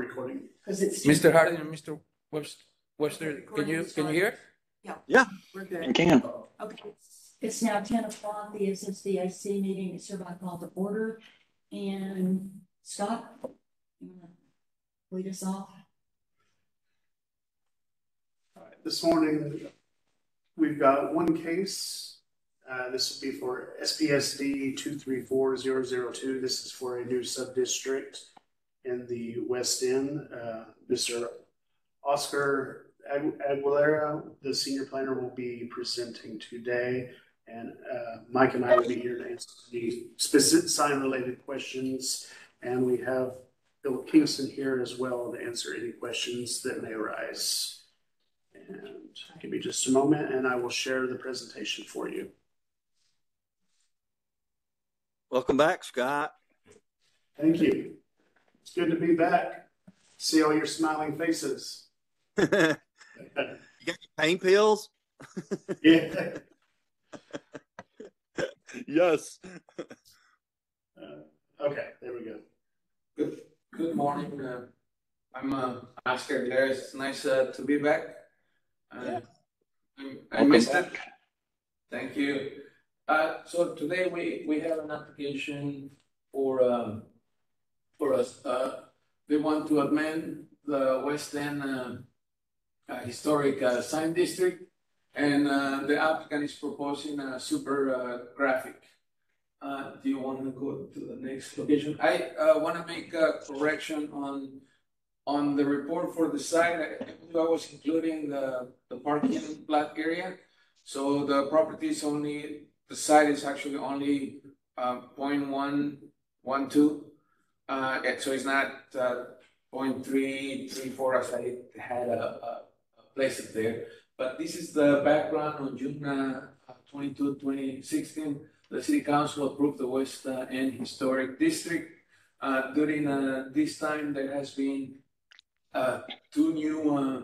recording. Because it's Mr. Harding and Mr. Webster, can you hear? Yeah, we're good. I can. Okay, it's now 10 o'clock. The SSDIC meeting is hereby called to order. And Scott, you want to lead us off? All right, this morning we've got one case. This will be for SPSD 234002. This is for a new sub-district in the West End. Mr. Oscar Aguilera, the senior planner, will be presenting today, and Mike and I will be here to answer the specific sign-related questions, and we have Bill Kingston here as well to answer any questions that may arise. And give me just a moment, and I will share the presentation for you. Welcome back, Scott. Thank you. It's good to be back. See all your smiling faces. You got your pain pills? Yeah. Yes. Okay, there we go. Good morning. I'm Oscar Aguilera. It's nice to be back. I missed it. Thank you. So today we have an application for us. They want to amend the West End historic sign district, and the applicant is proposing a super graphic. Do you want to go to the next location? I want to make a correction on the report for the site. I was including the parking lot area, so the property is only. The site is actually only 0.112, so it's not 0.334 as I had a place it there. But this is the background. On June 22, 2016, the City Council approved the West End Historic District. During this time, there has been two new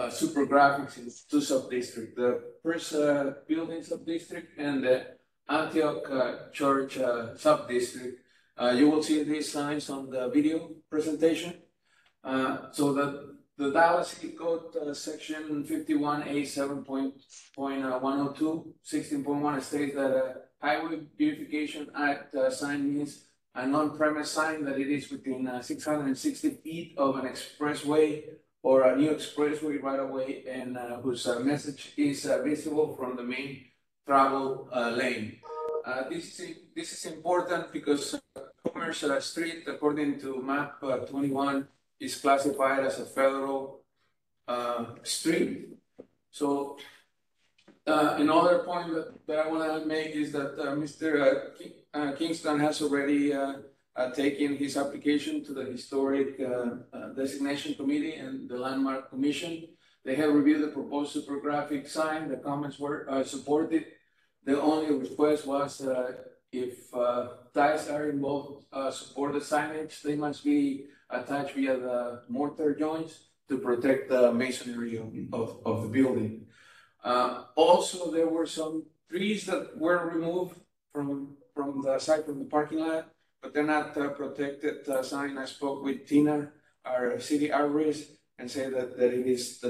super graphics in two sub-districts. The first building sub-district and the Antioch Church sub-district. You will see these signs on the video presentation. So the Dallas City Code section 51A 7.102 16.1 states that a Highway Beautification Act sign means an on-premise sign that it is within 660 feet of an expressway or a new expressway right away, and whose message is visible from the main travel lane. This is important because Commerce Street, according to map 21, is classified as a federal street. So another point that I want to make is that Mr. Kingston has already taken his application to the Historic Designation Committee and the Landmark Commission. They have reviewed the proposed super graphic sign. The comments were supported. The only request was if ties are involved support the signage, they must be attached via the mortar joints to protect the masonry of the building. Also, there were some trees that were removed from the site, from the parking lot, but they're not protected sign. I spoke with Tina, our city arborist, and said that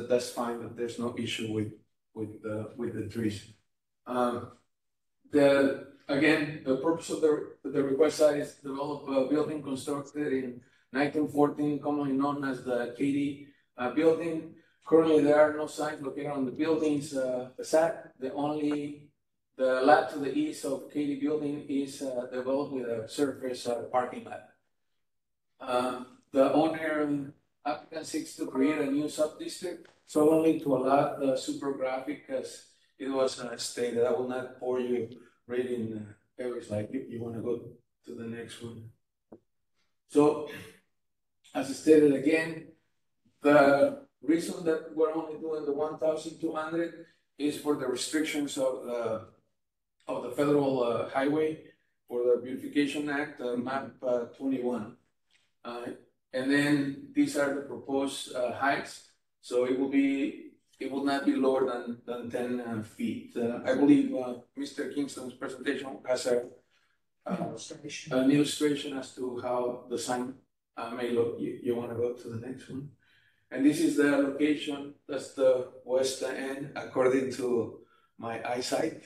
that's fine, that there's no issue with the trees. Again, the purpose of the request site is to develop a building constructed in 1914, commonly known as the Katy building. Currently, there are no signs located on the building's facade. The lot to the east of Katy building is developed with a surface parking lot. The owner applicant seeks to create a new sub-district solely to allow the super graphic, as it was stated. I will not bore you reading every slide. You want to go to the next one. So, as I stated again, the reason that we're only doing the 1,200 is for the restrictions of the federal highway for the Beautification Act, map 21. And then these are the proposed heights. So it will not be lower than 10 feet. I believe Mr. Kingston's presentation has an illustration as to how the sign May look, you want to go to the next one. And this is the location, that's the west end, according to my eyesight.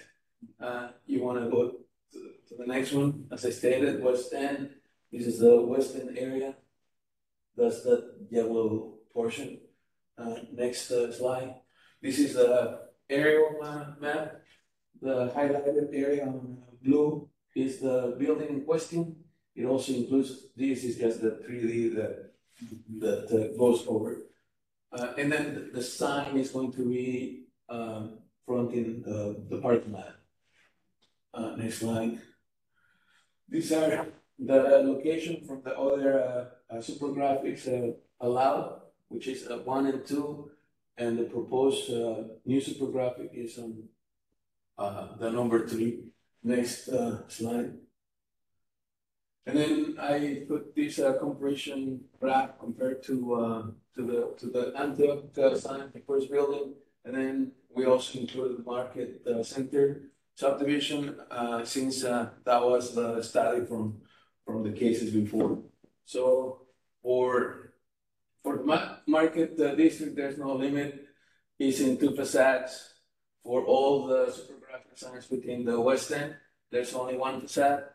You want to go to the next one, as I stated, west end. This is the western area. That's the yellow portion. Next slide. This is the aerial map. The highlighted area on blue is the building in question. It also includes, this is just the 3D that goes over. And then the sign is going to be fronting the parking lot. Next slide. These are the location from the other super graphics allowed, which is 1 and 2, and the proposed new super graphic is on the number 3. Next slide. And then I put this comparison graph compared to the Antioch sign, the first building, and then we also included the market center subdivision since that was the study from the cases before. So for the market district, there's no limit. It's in 2 facades. For all the super graphic signs within the west end, there's only 1 facade.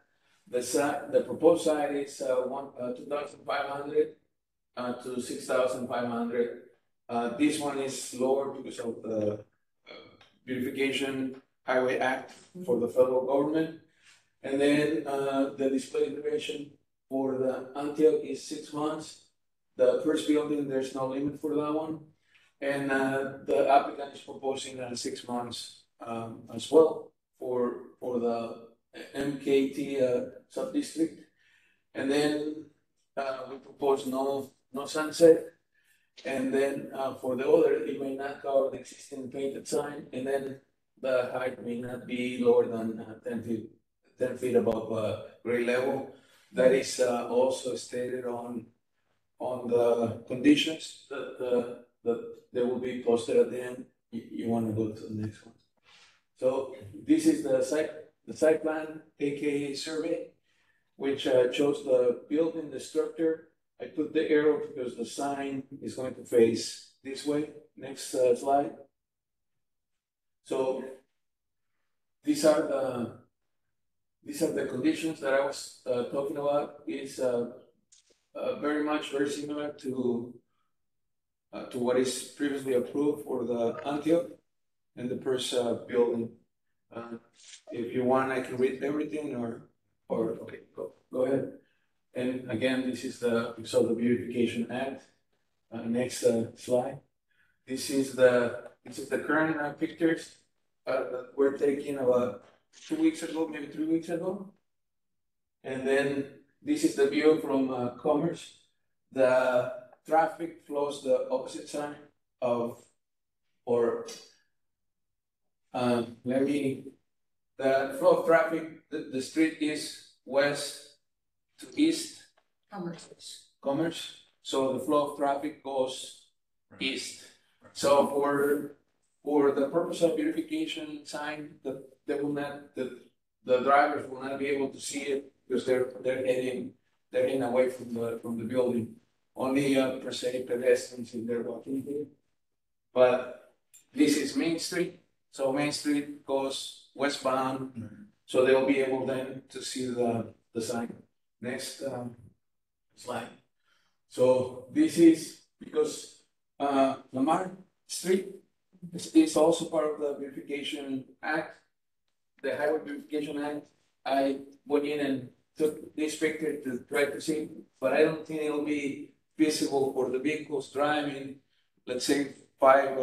The proposed site is 2,500 to 6,500. This one is lower because of the Beautification Highway Act for the federal government. And then the display duration for the Antioch is 6 months. The first building, there's no limit for that one. And the applicant is proposing 6 months as well for the MKT sub-district. And then we propose no sunset. And then for the other, it may not cover the existing painted sign. And then the height may not be lower than 10 feet above grade level. That is also stated on the conditions that they will be posted at the end. You want to go to the next one. So this is the site plan, aka survey, which shows the building, the structure. I put the arrow because the sign is going to face this way. Next slide. So these are the conditions that I was talking about. It's very similar to what is previously approved for the Antioch and the first building. If you want, I can read everything, or okay, go ahead. And again, this is the Beautification Act. Next slide. This is the current pictures that were taken about 2 weeks ago, maybe 3 weeks ago. And then this is the view from Commerce. The traffic flows the opposite side of, the flow of traffic, the street is west to east. Commerce. So the flow of traffic goes east. So for the purpose of beautification sign, the drivers will not be able to see it because they're heading away from the building. Only per se pedestrians if they're walking here. But this is Main Street. So Main Street goes westbound. So they'll be able then to see the sign. Next slide. So this is because Lamar Street is also part of the Beautification Act, the Highway Beautification Act. I went in and took this picture to try to see, but I don't think it'll be visible for the vehicles driving, let's say 5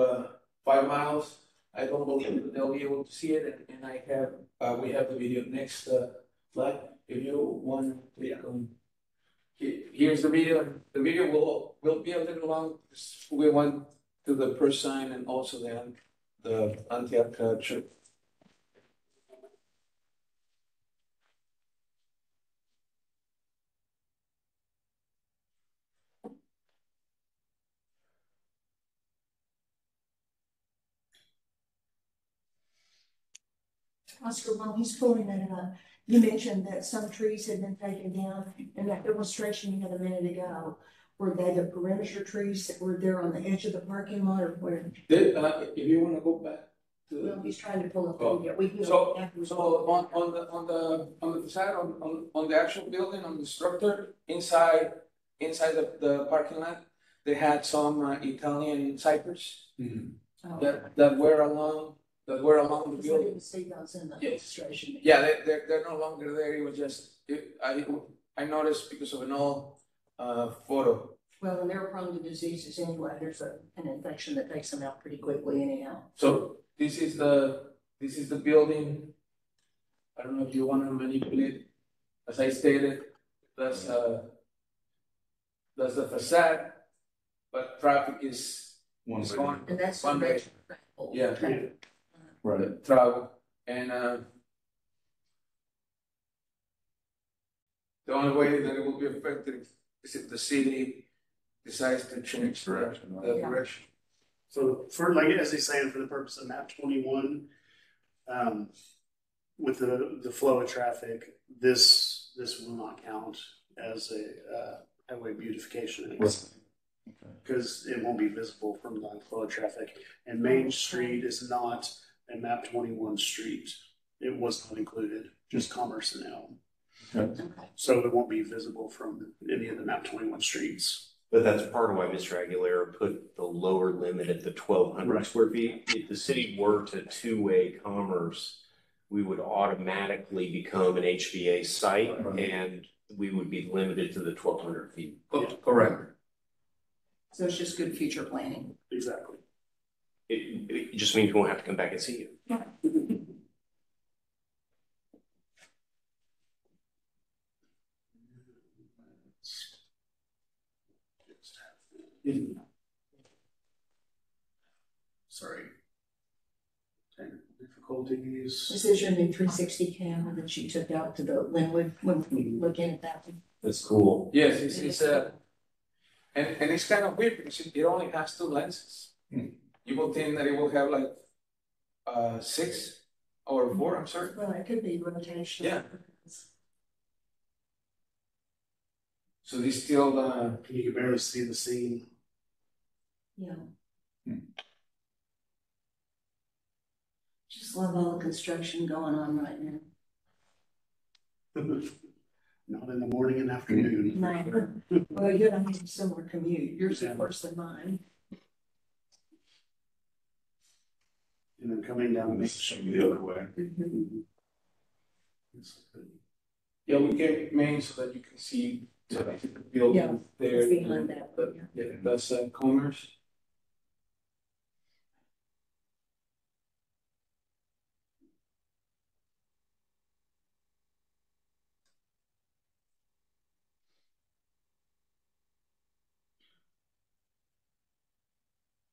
miles. I don't believe that they'll be able to see it, and I have we have the video. Next slide. If you want to here's the video. The video will be a little long because we went to the first sign and also the Antioch church. Oscar, while he's pulling that up, You mentioned that some trees had been taken down, and that illustration you had a minute ago, were they the perimeter trees that were there on the edge of the parking lot, or where? If you wanna go back to. Well, he's trying to pull up. Oh. Yeah, we can. So on the facade, on the actual building, on the structure, inside the parking lot, they had some Italian cypress Oh. that were along the I building. didn't see those in the Yes. illustration. Yeah, they're no longer there. It was just I noticed because of an old photo. Well, and they're prone to diseases anyway. There's an infection that takes them out pretty quickly anyhow. So this is the building. I don't know if you want to manipulate. As I stated, that's the facade, but traffic is going And that's. one way. Yeah. Right. Travel and the only way that it will be effective is if the city decides to change the direction. So for, like, as he's saying, for the purpose of map 21, with the flow of traffic, this will not count as a highway beautification. Because it won't be visible from the flow of traffic. And Main Street is not a map 21 street. It was not included, just Commerce and Elm. Okay. So it won't be visible from any of the map 21 streets. But that's part of why Mr. Aguilera put the lower limit at the 1,200 Right. square feet. If the city were to two-way commerce, we would automatically become an HVA site and we would be limited to the 1,200 feet. Correct. So it's just good future planning. Exactly. It just means we won't have to come back and see you. Sorry. Technical difficulties. This is your new 360 camera that you took out to the Linwood when we look in at that one. That's cool. Yes, it's and it's kind of weird because it only has 2 lenses. You will think that it will have like 6 or 4. I'm sorry. Well, it could be rotation. Yeah. So this still You can barely see the scene. Yeah. Just love all the construction going on right now. Not in the morning and afternoon. No. Well, you don't have a similar commute. Yours Yeah. is worse than mine. And then coming down Main Street the other way. yeah, we came Main so that you can see the building Yeah, there. it's behind that, But yeah. yeah, that's Commerce.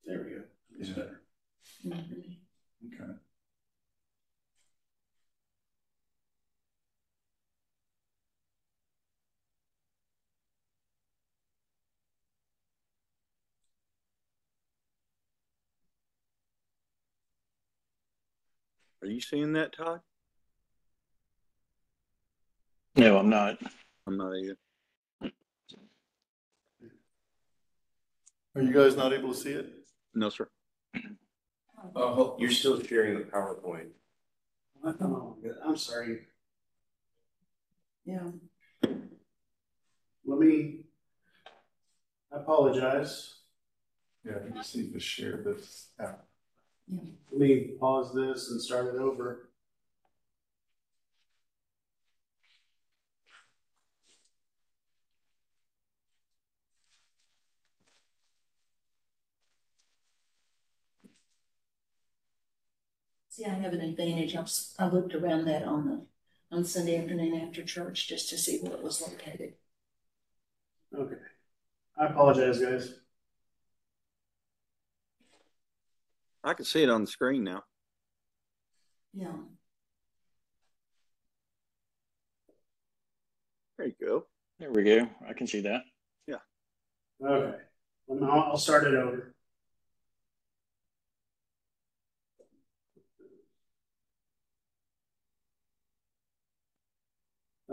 There we go. It's better. Mhm. Okay. Are you seeing that, Todd? No, I'm not. I'm not either. Are you guys not able to see it? No, sir. You're still sharing the PowerPoint. Oh, I'm sorry. Yeah. I apologize. Yeah, I just need to share this out. Let me pause this and start it over. See, I have an advantage. I looked around that on Sunday afternoon after church just to see where it was located. Okay. I apologize, guys. I can see it on the screen now. Yeah. There you go. There we go. I can see that. Okay. Well, I'll start it over.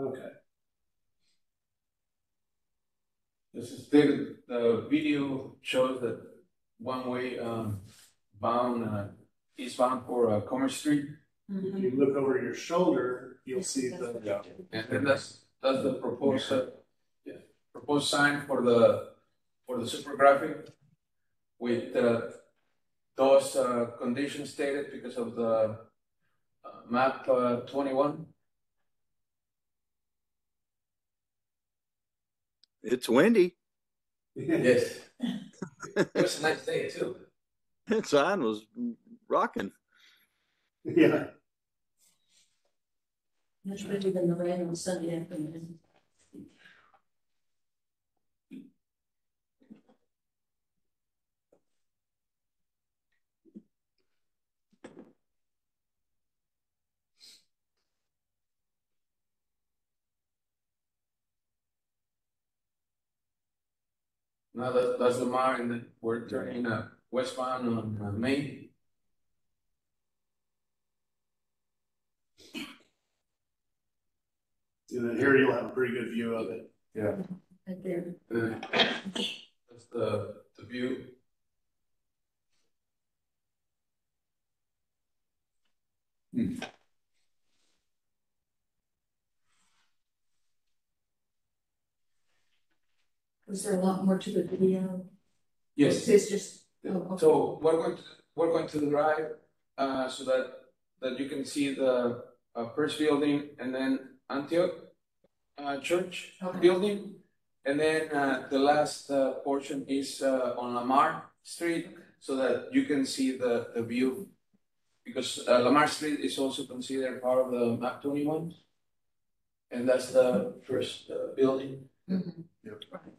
Okay. This is the video shows that one way bound eastbound for Commerce Street, If you look over your shoulder, you'll see the. and then that's the proposed sign for the super graphic with those conditions stated because of the map 21. It's windy. Yes. It was a nice day too. That sign was rocking. Yeah. Much better than the rain on Sunday afternoon. Now that's Lamar, and then we're turning westbound on Main. And then here you'll have a pretty good view of it. Yeah. Right there. That's the view. Was there a lot more to the video? Yes. It's just, oh, okay. So we're going to the drive so that you can see the first building and then Antioch Church Okay. building, and then the last portion is on Lamar Street so that you can see the view, because Lamar Street is also considered part of the map 21, and that's the first building. Mhm. Yep. Right.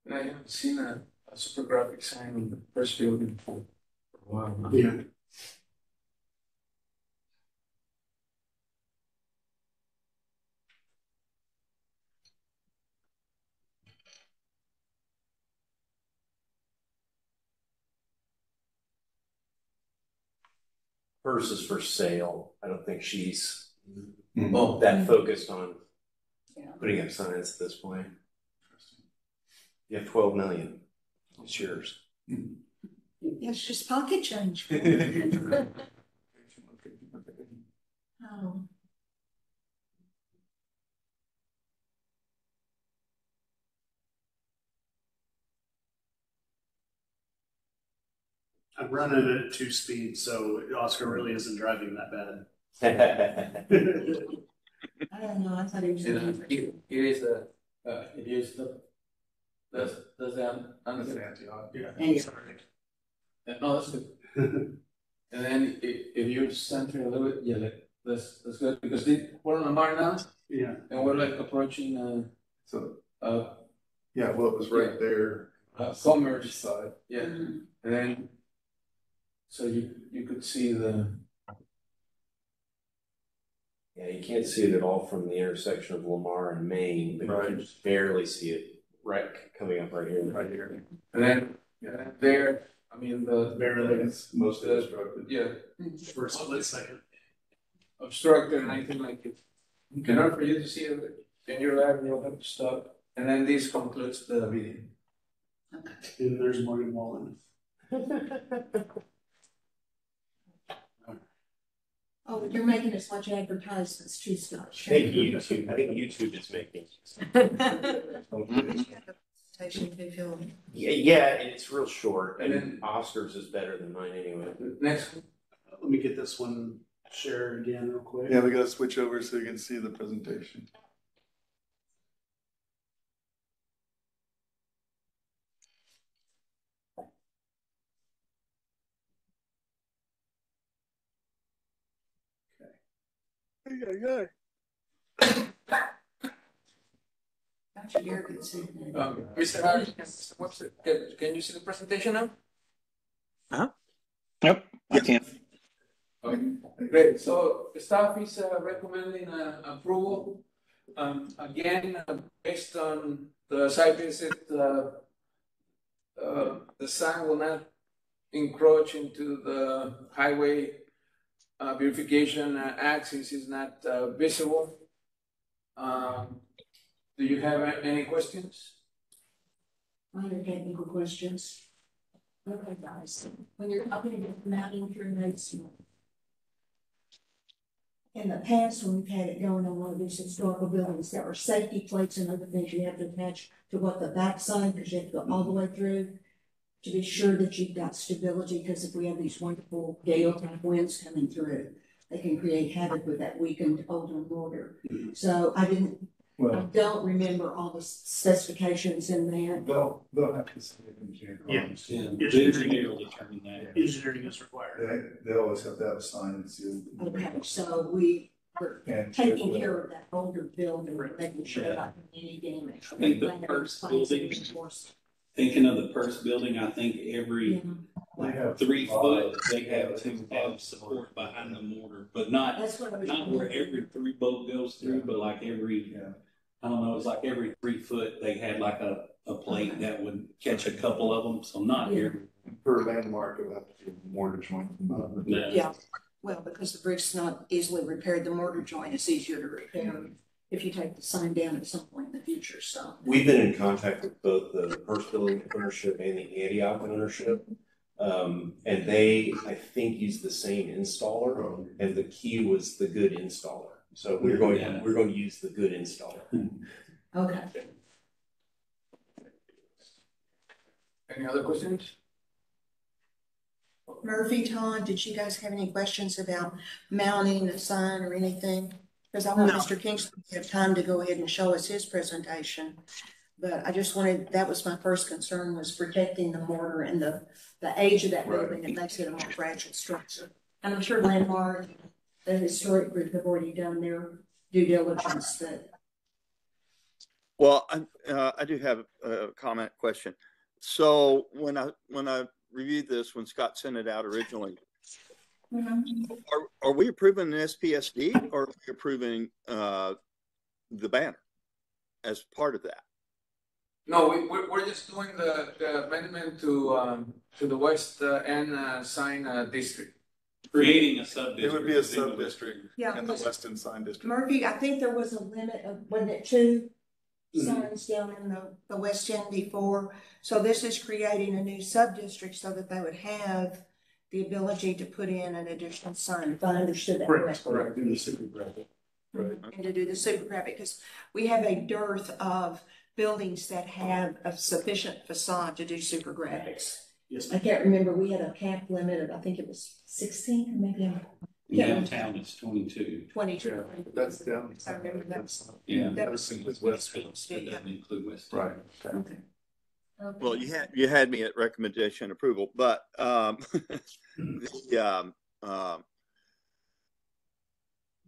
And I haven't seen a super graphic sign on the first building for a while now. Yeah. Hers is for sale. I don't think she's Oh, that focused on Yeah. putting up signs at this point. You have 12 million. It's yours. It's just pocket change. Oh. I'm running it at 2 speed, so Oscar really isn't driving that bad. I don't know, I thought he was. and here is the that's the Antioch. Yeah. And- Sorry. no, that's good. And then if you center a little bit, yeah, like that's good, because we're on Lamar now, Yeah. and we're like approaching So, uh yeah, well, it was right there. Commerce, Side. yeah, Mhm. and then so you could see the Yeah, you can't see it at all from the intersection of Lamar and Main, but you Right. can just barely see it coming up right here. Right here. and then there, I mean the Barely. It's mostly obstructed. yeah For a split second. obstructed and anything like it. In order for you to see it in your lab, you'll have to stop, and then this concludes the video. And there's Morgan Wallen. Oh, you're making us watch advertisements too, Scott. I think YouTube is making. Presentation to be filmed. Yeah, and it's real short, And and then- Oscar's is better than mine anyway. Next, Let me get this one shared again real quick. Yeah, we gotta switch over so you can see the presentation. Dr. Garrett can see that. Mr. Harris, Mr. Webster, can you see the presentation now? Yep, I can. Okay, great. So staff is recommending approval. Again, based on the site visit, the sign will not encroach into the highway. Beautification axis is not visible. Do you have any questions? Minor technical questions. Okay, guys, when you're talking about mounting through notes, in the past, when we've had it going on one of these historical buildings, there are safety plates and other things you have to attach to what the backside, because you have to go all the way through to be sure that you've got stability, because if we have these wonderful gale type winds coming through, they can create havoc with that weakened older mortar. So I don't remember all the specifications in there. They'll have to say it in January. Yeah. Engineer will determine that. Engineering is required. They always have to have a sign and seal. Okay, so we were And taking care of that older building, making sure not any damage. I think the first building, thinking of the first building, I think every they have 3 foot, they have to have support behind the mortar, but not where every 3 bolt goes through, but like every, I don't know, it's like every 3 foot, they had like a plate that would catch a couple of them, so not every. per landmark of that mortar joint. Yeah, well, because the brick's not easily repaired, the mortar joint is easier to repair if you take the sign down at some point in the future, so. We've been in contact with both the first building ownership and the Antioch ownership. And they, I think, use the same installer, and the key was the good installer. So we're going to use the good installer. Okay. Any other questions? Murphy, Todd, did you guys have any questions about mounting a sign or anything? Because I want Mr. Kingston to have time to go ahead and show us his presentation. But I just wanted, that was my first concern, was protecting the mortar and the age of that building. It makes it a more fragile structure. And I'm sure Landmark, the historic group have already done their due diligence that. Well, I do have a comment question. So when I reviewed this, when Scott sent it out originally, are we approving an SPSD, or are we approving the banner as part of that? No, we're just doing the amendment to the West End sign district. Creating a sub-district. It would be a sub-district Yeah, in the Weston Sign District. Murphy, I think there was a limit of, wasn't it 2 signs down in the West End before? So this is creating a new sub-district so that they would have the ability to put in an additional sign, if I understood that correctly. Correct, in the super graphic. Right. And to do the super graphic, because we have a dearth of buildings that have a sufficient facade to do super graphics. Yes. I can't remember, we had a cap limit of, I think it was 16, maybe. Downtown it's 22. 22. That's down. I remember that. Yeah. That was West. That doesn't include West. Right. Okay. Well, you had me at recommendation approval, but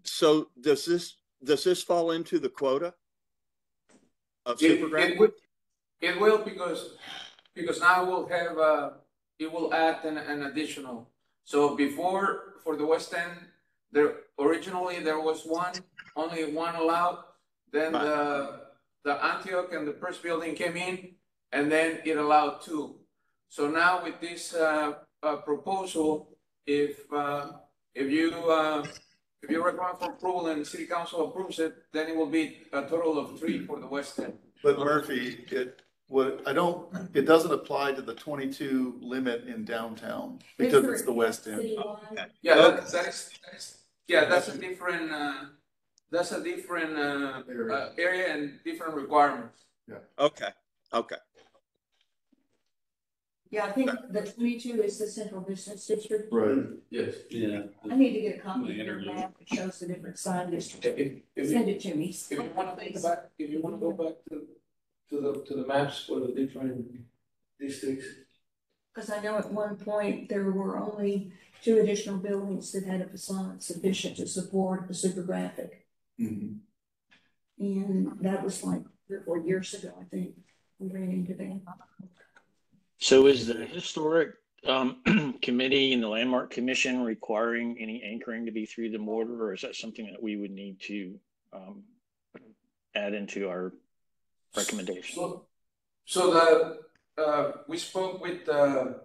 so does this fall into the quota of super graphic? It will because now we'll have it will add an additional. So before, for the West End, originally there was only one allowed. Then the Antioch and the first building came in, and then it allowed 2. So now with this proposal, if you recommend for approval and the city council approves it, then it will be a total of 3 for the West End. But Murphy, it doesn't apply to the 22 limit in downtown because it's the West End. Yeah, that's a different area and different requirements. Okay. Yeah, I think the 22 is the central business district. Right. Yes. Yeah. I need to get a copy of the map that shows the different sign districts. Send it to me. If you want to go back to the maps for the different districts. Because I know at one point there were only 2 additional buildings that had a facade sufficient to support a super graphic. Mm-hmm. And that was like 3 or 4 years ago, I think, we ran into that. So is the historic committee and the landmark commission requiring any anchoring to be through the mortar, or is that something that we would need to add into our recommendation? So we spoke with the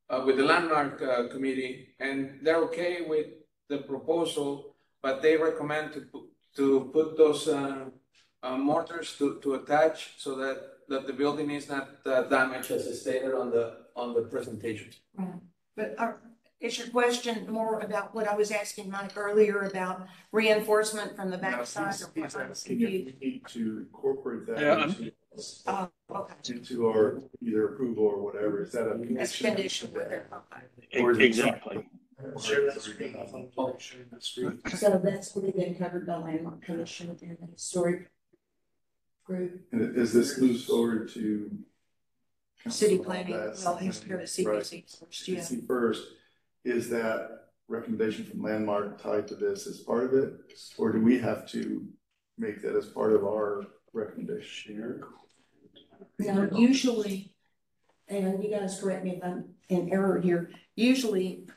landmark committee, and they're okay with the proposal, but they recommend to put those mortars to attach so that the building is not damaged as stated on the presentation. Right. But is your question more about what I was asking Mike earlier about reinforcement from the backside? He's asking if we need to incorporate that Okay. into our either approval or whatever. Is that a That's condition? condition with it. Exactly. Share that screen. Sharing that screen. So that's already been covered by landmark commission and the historic group. And is this moves forward to City planning, well, it has to go to CPC first, yeah. CPC first? Is that recommendation from Landmark tied to this as part of it? Or do we have to make that as part of our recommendation? Now, usually, and you guys correct me if I'm in error here, usually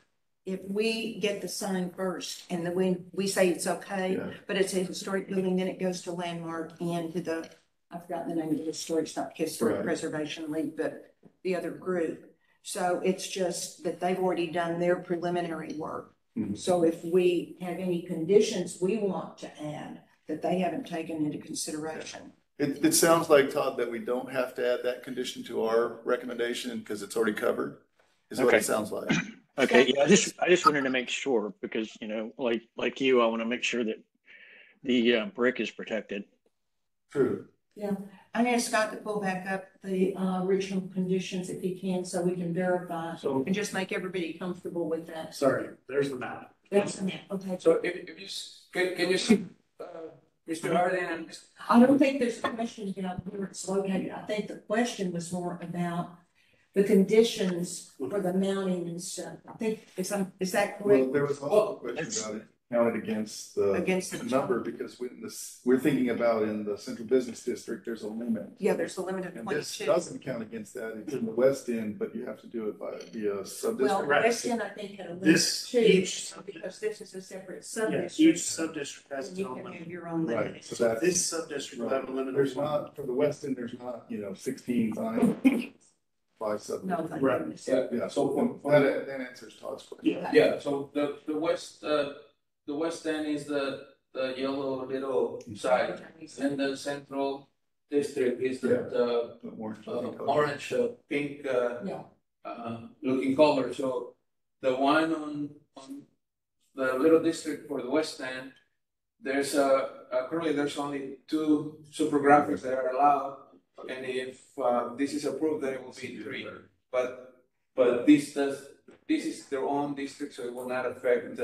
if we get the sign first and then we say it's okay, but it's a historic building, then it goes to landmark and to the, I've forgotten the name of the historic, it's not Historic Preservation League, but the other group. So it's just that they've already done their preliminary work. Mm-hmm. So if we have any conditions we want to add that they haven't taken into consideration. It sounds like, Todd, that we don't have to add that condition to our recommendation because it's already covered, is what it sounds like. Okay, yeah, I just wanted to make sure because, you know, like you, I want to make sure that the brick is protected. True. Yeah, I asked Scott to pull back up the original conditions if he can, so we can verify and just make everybody comfortable with that. Sorry, there's the map. That's the map, okay. So if you can you see Mr. Harding and I don't think there's a question about where it's located. I think the question was more about the conditions for the mounting and stuff. I think, is that correct? Well, there was also a question about it counted against the number because we're thinking about in the central business district, there's a limit. Yeah, there's a limit of And 22. this doesn't count against that. It's in the west end, but you have to do it via sub-district. Well, West End, I think, had a limit This too, each because this is a separate Yeah, sub-district. each sub-district has its You own can limit. have your own limit. Right, so that's, This sub-district will have a limit. there's not, for the west end, there's not, 16 signs by sub. No, thank Right. goodness. Yeah, so that answers Todd's question. yeah, so the west end is the yellow little side, and the central district is the orange pink looking color. So the one on the little district for the west end, there's currently there's only 2 super graphics that are allowed, and if this is approved, then it will be 3. But this is their own district, so it will not affect.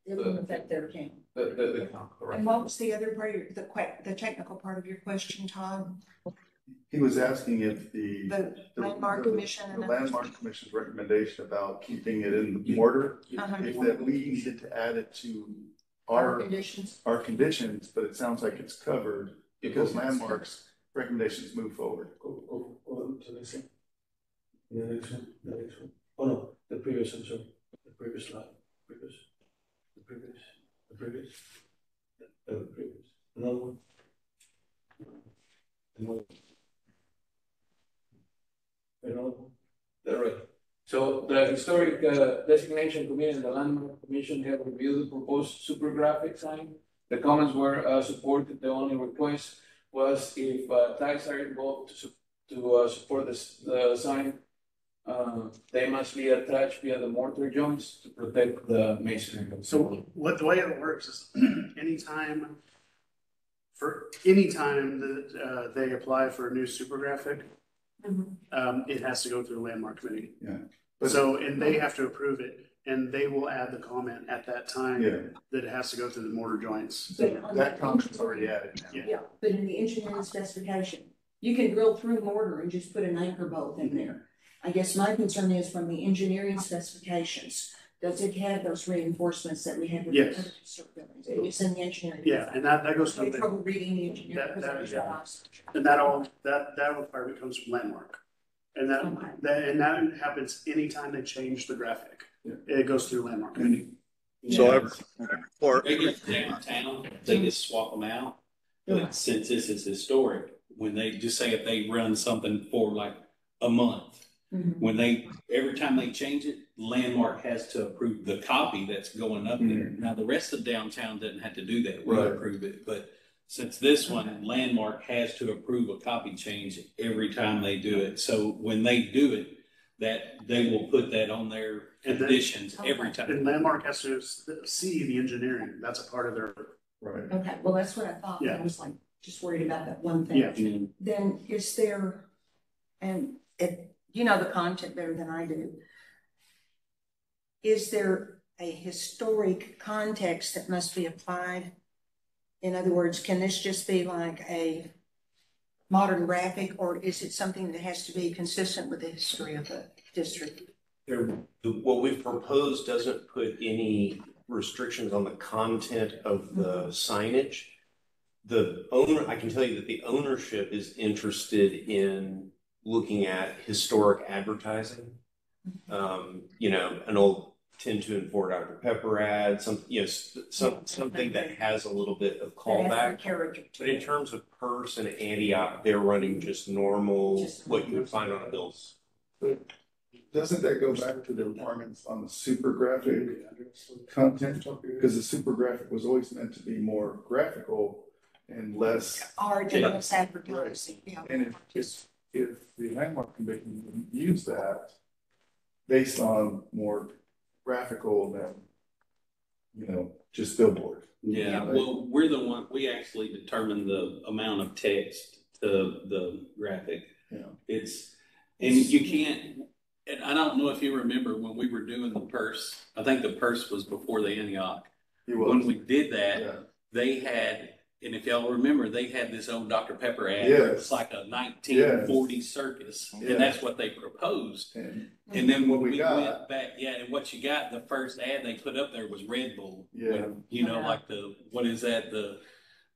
It won't affect their count. The count, correct. And what was the other part of the technical part of your question, Todd? He was asking if the landmark commission the landmark commission's recommendation about keeping it in the mortar, if that we needed to add it to our conditions, but it sounds like it's covered because landmark's recommendations move forward. Go to the next one. The next one. Oh no, the previous one, sorry. The previous slide. The previous. Another one. Another one. They're right. So the historic designation committee and the landmark commission have reviewed the proposed super graphic sign. The comments were supported. The only request was if ties are involved to support the sign, they must be attached via the mortar joints to protect the masonry. So the way it works is anytime that they apply for a new super graphic, it has to go through the landmark committee. Yeah. And they have to approve it, and they will add the comment at that time that it has to go through the mortar joints. That comment's already added now. Yeah, but in the engineering specification, you can drill through mortar and just put an anchor bolt in there. I guess my concern is from the engineering specifications, does it have those reinforcements that we have with Yes. the other historic buildings? It's in the engineering. Yeah, and that goes So to the, trouble reading the engineering. and that requirement comes from Landmark. And that happens anytime they change the graphic. It goes through Landmark. So for They get downtown, they just swap them out. But since this is historic, when they just say if they run something for like a month, when every time they change it, Landmark has to approve the copy that's going up there. Now the rest of downtown doesn't have to do that. We approve it, but since this one, Landmark has to approve a copy change every time they do it. So when they do it, that they will put that on their conditions every time. And Landmark has to see the engineering. That's a part of their. Right. Okay, well, that's what I thought. Yeah. I was like, just worried about that one thing. Yeah. Then is there, and you know the content better than I do. Is there a historic context that must be applied? In other words, can this just be like a modern graphic, or is it something that has to be consistent with the history of the district? What we've proposed doesn't put any restrictions on the content of the signage. The owner, I can tell you that the ownership is interested in looking at historic advertising. You know, an old 10-2 and 4 Dr. Pepper ad, something that has a little bit of callback. But in terms of Purse and Antioch, they're running just normal, what you would find on a bill. But doesn't that go back to the requirements on the super graphic content? Because the super graphic was always meant to be more graphical and less. Art and less advertising. Right. And if the Landmark Commission would use that based on more graphical than, you know, just billboard. Yeah, well, we're the one, we actually determine the amount of text to the graphic. Yeah. And you can't, and I don't know if you remember when we were doing the Purse, I think the Purse was before the Antioch. When we did that, they had, and if y'all remember, they had this old Dr. Pepper ad. Yes. It's like a 1940 circus. Yes. And that's what they proposed. And then when we went back, and what you got, the first ad they put up there was Red Bull. Yeah. With, you know, like what is that? The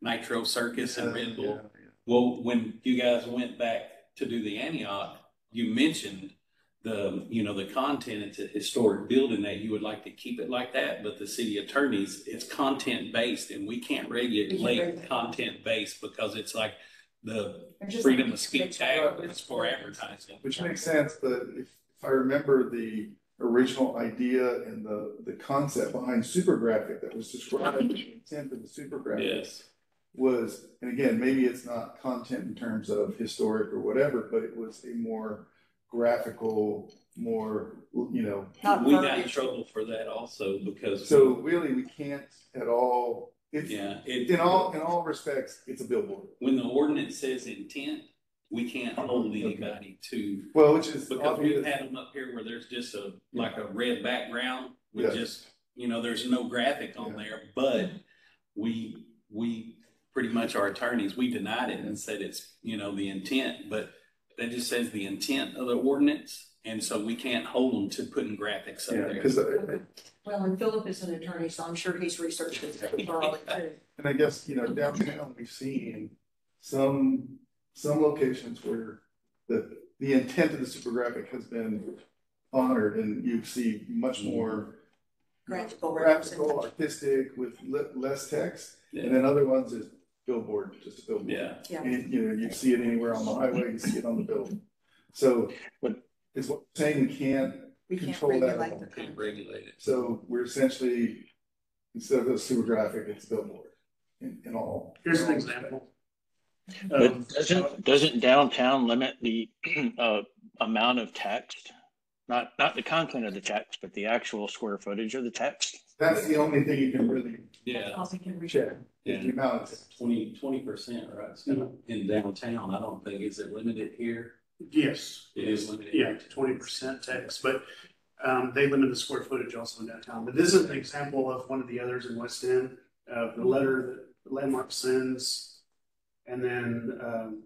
Nitro Circus and Red Bull. Yeah. Well, when you guys went back to do the Antioch, you mentioned the content. It's a historic building that you would like to keep it like that, but the city attorneys, it's content based, and we can't regulate content based because it's like the freedom of speech act is for advertising. Which makes sense, but if I remember the original idea and the concept behind super graphic that was described, the intent of the super graphic was, and again, maybe it's not content in terms of historic or whatever, but it was a more graphical, more, you know. We got in trouble for that also because. So really, we can't at all. In all respects, it's a billboard. When the ordinance says intent, we can't hold anybody to. Well, which is because we've had them up here where there's just a red background with just, you know, there's no graphic on there, but we pretty much, our attorneys, we denied it and said it's, you know, the intent, but that just says the intent of the ordinance, and so we can't hold them to putting graphics up there. Well, and Philip is an attorney, so I'm sure he's researched it thoroughly too. And I guess, you know, downtown we've seen some locations where the intent of the super graphic has been honored, and you see much more graphical, artistic with less text, and then other ones is billboard, just a billboard. And, you know, you see it anywhere on the highway, you see it on the building. So it's what we're saying, we can't control that. We can't regulate it. So we're essentially, instead of a super graphic, it's billboard in all. Here's an example. But doesn't downtown limit the amount of text? Not the content of the text, but the actual square footage of the text? That's the only thing you can really check. Yeah, 20%, right? So in downtown, I don't think, is it limited here? Yes. It is limited. Yeah, 20% text, but they limit the square footage also in downtown. But this is an example of one of the others in West End, the letter that Landmark sends, and then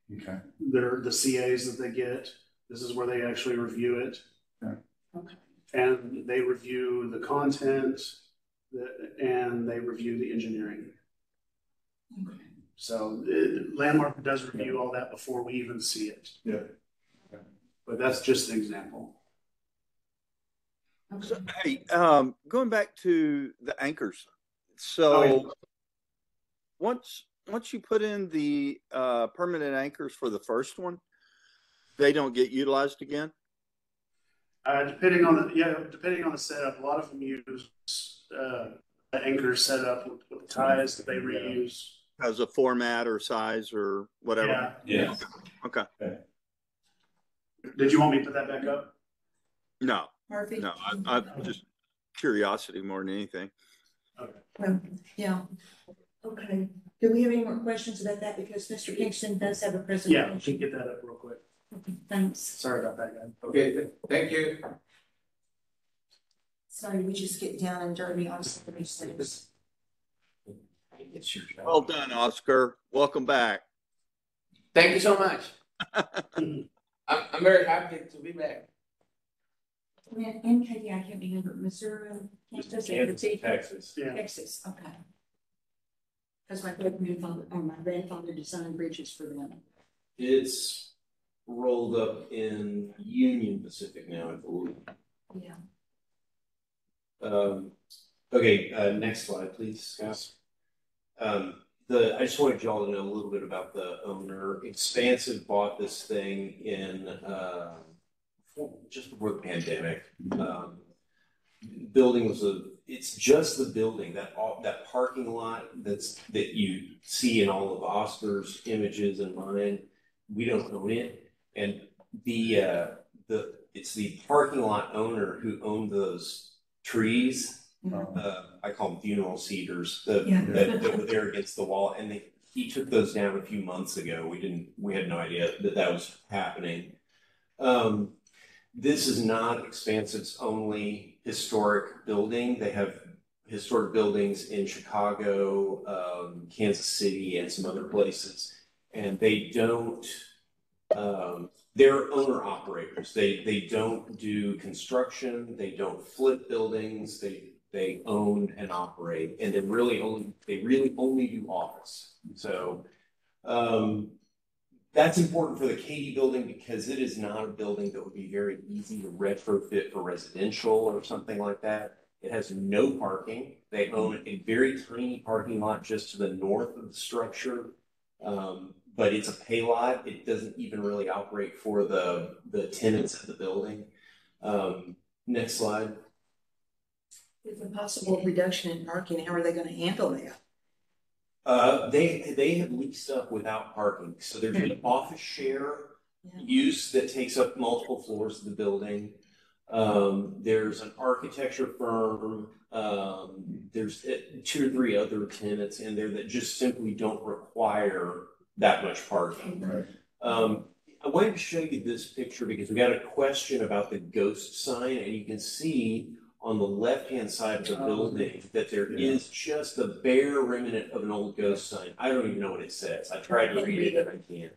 the CAs that they get. This is where they actually review it. Okay. and they review the content, and they review the engineering. Okay. So Landmark does review all that before we even see it. Yeah. But that's just an example. So, hey, going back to the anchors. So Oh, yeah. once you put in the permanent anchors for the first one, they don't get utilized again? Depending on the setup, a lot of them use anchor setup with ties that they reuse as a format or size or whatever. Yeah. Okay. Did you want me to put that back up? No. Murphy? No. I just curiosity more than anything. Okay. Well, yeah. Okay. Do we have any more questions about that? Because Mr. Kingston does have a Yeah, presentation. we can get that up real quick. Okay, thanks. Sorry about that, guys. Okay, thank you. Sorry, we just get down and dirty on some of these things. It's your job. Well done, Oscar. Welcome back. Thank you so much. I'm very happy to be back. And Katie, I can't remember, Missouri, Texas. Yeah. Texas, okay. Because my grandfather designed bridges for them. It's rolled up in Union Pacific now, I believe. Yeah. Okay, next slide, please, Scott. I just wanted y'all to know a little bit about the owner. Expansive bought this thing in just before the pandemic. Building was it's just the building, that parking lot that you see in all of Oscar's images and mine. We don't own it, and it's the parking lot owner who owned those trees. I call them funeral cedars that were there against the wall, and he took those down a few months ago. We had no idea that was happening. This is not Expansive's only historic building. They have historic buildings in Chicago, Kansas City, and some other places, and they don't. They're owner operators. They don't do construction. They don't flip buildings. They own and operate, and they really only do office. So that's important for the Katy building because it is not a building that would be very easy to retrofit for residential or something like that. It has no parking. They own a very tiny parking lot just to the north of the structure, but it's a pay lot. It doesn't even really operate for the tenants of the building. Next slide. With a possible reduction in parking, how are they going to handle that? They have leased up without parking. So there's an office share use that takes up multiple floors of the building. There's an architecture firm. There's 2 or 3 other tenants in there that just simply don't require that much parking. Right. I wanted to show you this picture because we got a question about the ghost sign, and you can see on the left-hand side of the building that there is just the bare remnant of an old ghost sign. I don't even know what it says. I tried to read it and I can't.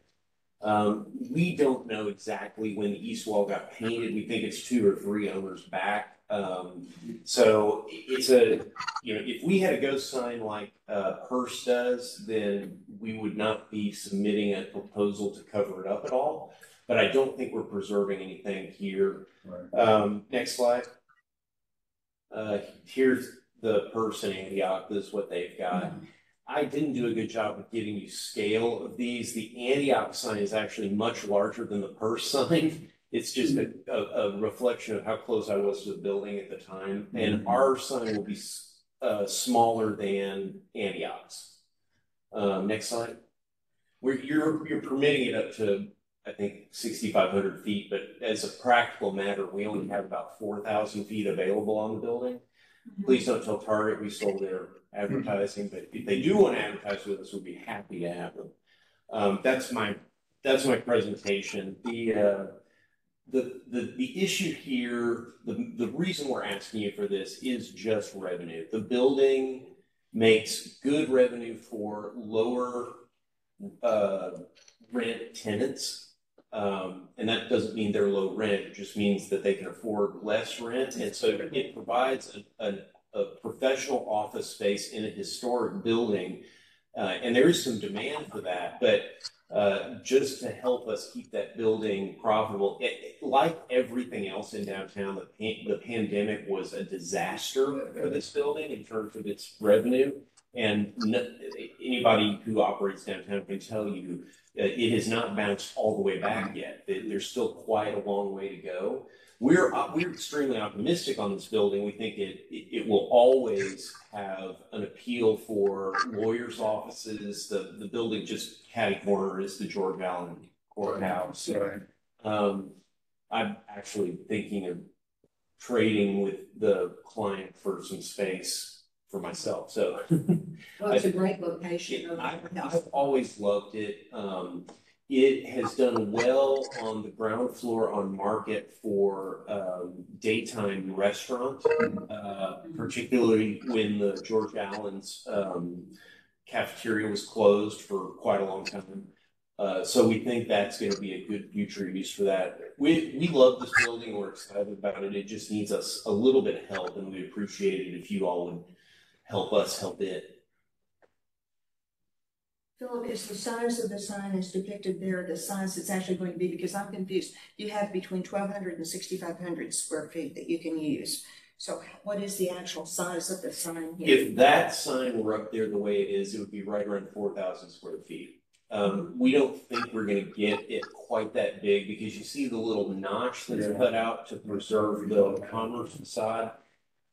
We don't know exactly when the east wall got painted. We think it's 2 or 3 owners back. So it's if we had a ghost sign like Hearst does, then we would not be submitting a proposal to cover it up at all. But I don't think we're preserving anything here. Right. Next slide. Here's the Hearst in Antioch. This is what they've got. I didn't do a good job of giving you scale of these. The Antioch sign is actually much larger than the Hearst sign. It's just a reflection of how close I was to the building at the time. And our sign will be smaller than Antioch's. Next slide. You're permitting it up to, I think, 6,500 feet, but as a practical matter, we only have about 4,000 feet available on the building. Please don't tell Target we sold their advertising, but if they do want to advertise with us, we'd be happy to have them. That's my presentation. The issue here, the reason we're asking you for this is just revenue. The building makes good revenue for lower rent tenants. And that doesn't mean they're low rent, it just means that they can afford less rent. And so it provides a professional office space in a historic building. And there is some demand for that, but just to help us keep that building profitable, like everything else in downtown, the pandemic was a disaster for this building in terms of its revenue. And anybody who operates downtown can tell you it has not bounced all the way back yet. There's still quite a long way to go. We're extremely optimistic on this building. We think it will always have an appeal for lawyers' offices. The building just catty corner is the George Allen Courthouse. Right. I'm actually thinking of trading with the client for some space for myself. So Well, it's a great location. I've always loved it. It has done well on the ground floor on Market for daytime restaurant, particularly when the George Allen's cafeteria was closed for quite a long time. So we think that's going to be a good future use for that. We love this building. We're excited about it. It just needs us a little bit of help, and we'd appreciate it if you all would help us help it. Philip, is the size of the sign as depicted there the size it's actually going to be? Because I'm confused. You have between 1,200 and 6,500 square feet that you can use. So what is the actual size of the sign here? If that sign were up there the way it is, it would be right around 4,000 square feet. We don't think we're going to get it quite that big because you see the little notch that's cut out to preserve the commerce facade.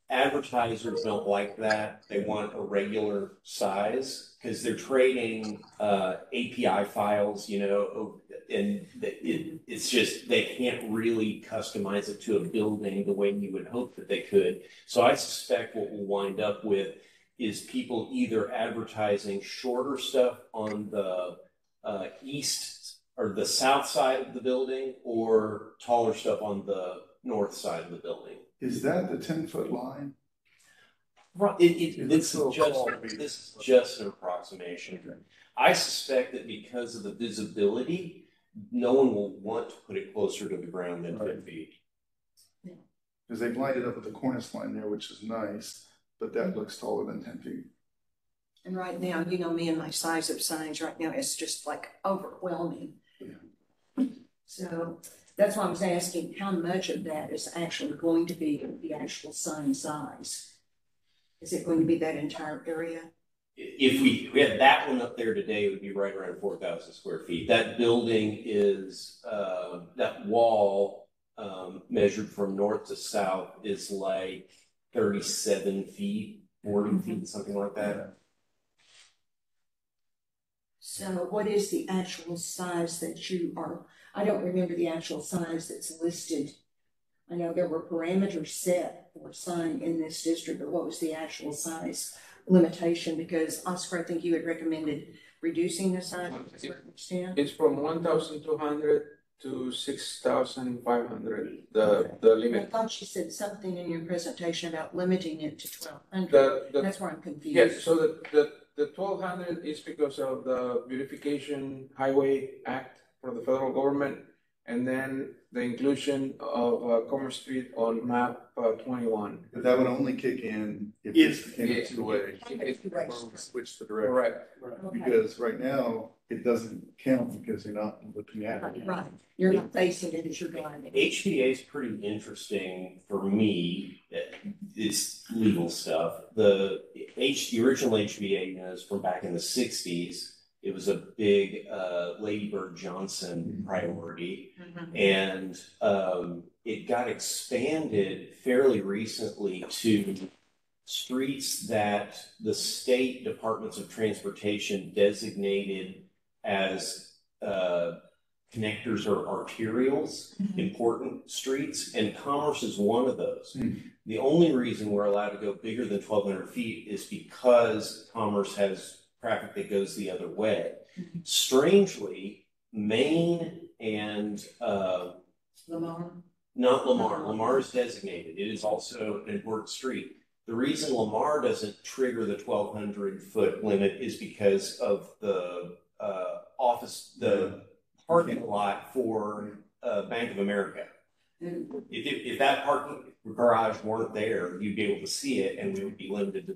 Advertisers don't like that. They want a regular size because they're trading API files, you know, and it's just they can't really customize it to a building the way you would hope that they could. So I suspect what we'll wind up with is people either advertising shorter stuff on the east or the south side of the building or taller stuff on the north side of the building. Is that the 10-foot line? Right. This is just an approximation. I suspect that because of the visibility, no one will want to put it closer to the ground than 10 feet. Because they lined up with the cornice line there, which is nice, but that looks taller than 10 feet. And right now, you know me and my size of signs right now, it's just like overwhelming. Yeah. So that's why I was asking how much of that is actually going to be the actual sign size. Is it going to be that entire area? If we had that one up there today, it would be right around 4,000 square feet. That building is, that wall measured from north to south is like 37 feet, 40 feet, something like that. So what is the actual size that you are? I don't remember the actual size that's listed. I know there were parameters set for a sign in this district, but what was the actual size limitation? Because Oscar, I think you had recommended reducing the size to a certain extent. It's from 1,200 to 6,500, the limit. I thought you said something in your presentation about limiting it to 1,200. That's where I'm confused. Yes, so the 1,200 is because of the Beautification Highway Act for the federal government, and then the inclusion of Commerce Street on map 21. But that would only kick in if this came two-way. Switch the direction. Right. Because right now, it doesn't count because you're not looking at it. Right. You're not facing it as you're driving. HVA is pretty interesting for me. It's legal stuff. The original HVA is from back in the 60s. It was a big Lady Bird Johnson priority, and it got expanded fairly recently to streets that the state departments of transportation designated as connectors or arterials, important streets, and Commerce is one of those. The only reason we're allowed to go bigger than 1,200 feet is because Commerce has traffic that goes the other way. Strangely, Maine and Lamar? Not Lamar. Lamar is designated. It is also an important street. The reason Lamar doesn't trigger the 1,200 foot limit is because of the parking lot for Bank of America. If that parking garage weren't there, you'd be able to see it, and we would be limited to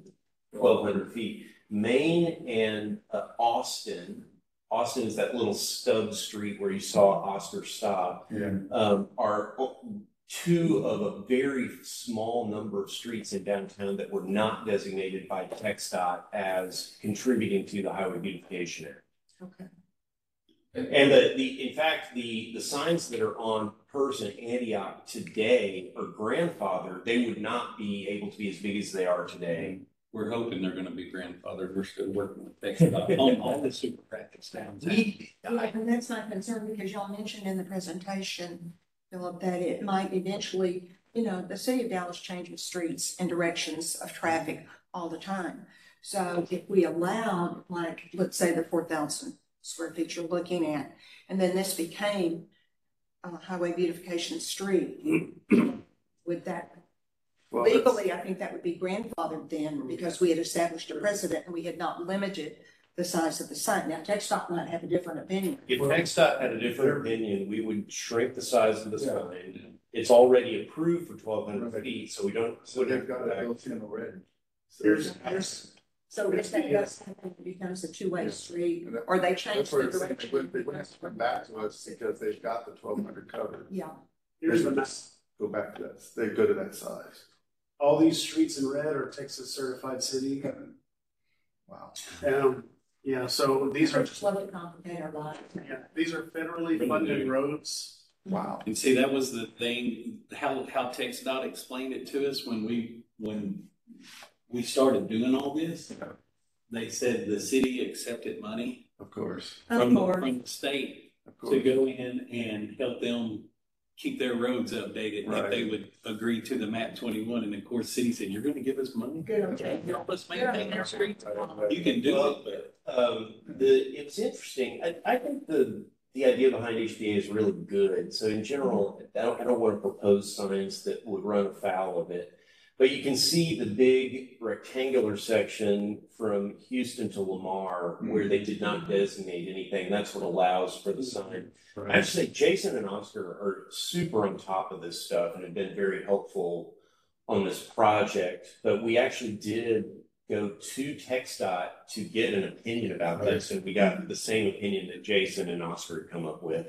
1,200 feet. Main and Austin is that little stub street where you saw Oscar stop. Are two of a very small number of streets in downtown that were not designated by TxDOT as contributing to the highway beautification area. Okay. And in fact, the signs that are on Purse and Antioch today are grandfathered. They would not be able to be as big as they are today. We're hoping they're gonna be grandfathered. We're still working with TxDOT on all the super practice downtown. Yeah, and that's my concern, because y'all mentioned in the presentation, Philip, that it might eventually, the city of Dallas changes streets and directions of traffic all the time. So if we allowed, like, let's say the 4,000 square feet you're looking at, and then this became a highway beautification street, would that legally, I think that would be grandfathered then, because we had established a precedent and we had not limited the size of the sign. Now, TxDOT might have a different opinion. If TxDOT had a different opinion, we would shrink the size of the sign. It's already approved for 1,200 feet, so we don't. So they've got it built in already. So if that does happen, it becomes a two-way street, or they change the direction. They wouldn't have to come back to us because they've got the 1,200 covered. Yeah. Here's the map. Go back to that. They go to that size. All these streets in red are Texas certified city. Wow. Yeah, so these are just let it complicate our lives. Yeah, these are federally funded roads. Wow. And see, that was the thing, how TxDOT explained it to us when we started doing all this. They said the city accepted money Of course. from the state to go in and help them keep their roads updated. Right. If they would agree to the MAP 21, and of course, the city said, "You're going to give us money to help us maintain our streets. You can do it." But it's interesting. I think the idea behind HBA is really good. So in general, I don't want to propose signs that would run afoul of it. But you can see the big rectangular section from Houston to Lamar where they did not designate anything. That's what allows for the sign. Right. I have to say, Jason and Oscar are super on top of this stuff and have been very helpful on this project. But we actually did go to TxDOT to get an opinion about this, and we got the same opinion that Jason and Oscar had come up with.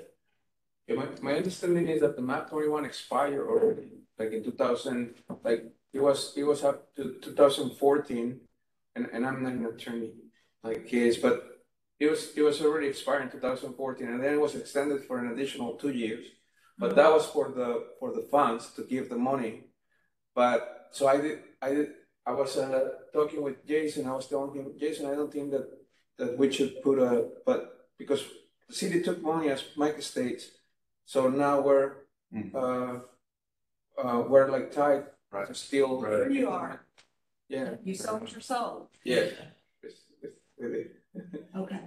Yeah, my understanding is that the MAP 21 expired already, like in 2000, like it was up to 2014, and I'm not an attorney like he is, but it was already expired in 2014, and then it was extended for an additional 2 years. But that was for the funds to give the money. But so I was talking with Jason. I was telling him, Jason, I don't think that we should put but because the city took money, as Mike states, so now we're like tied. Right. Still. Here you are. Yeah. You sold your soul. Yeah. Okay.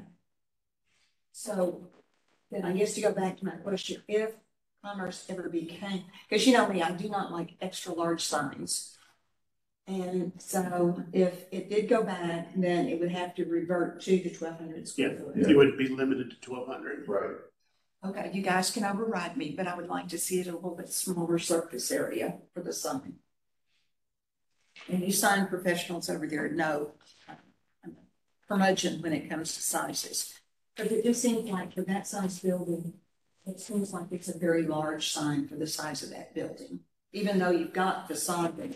So then I guess to go back to my question, if commerce ever became, because you know me, I do not like extra large signs. And so if it did go back, then it would have to revert to the 1,200 square foot. It would be limited to 1,200. Right. Okay, you guys can override me, but I would like to see it a little bit smaller surface area for the sign. And you sign professionals over there know curmudgeon when it comes to sizes. But it just seems like for that size building, it seems like it's a very large sign for the size of that building, even though you've got facade there.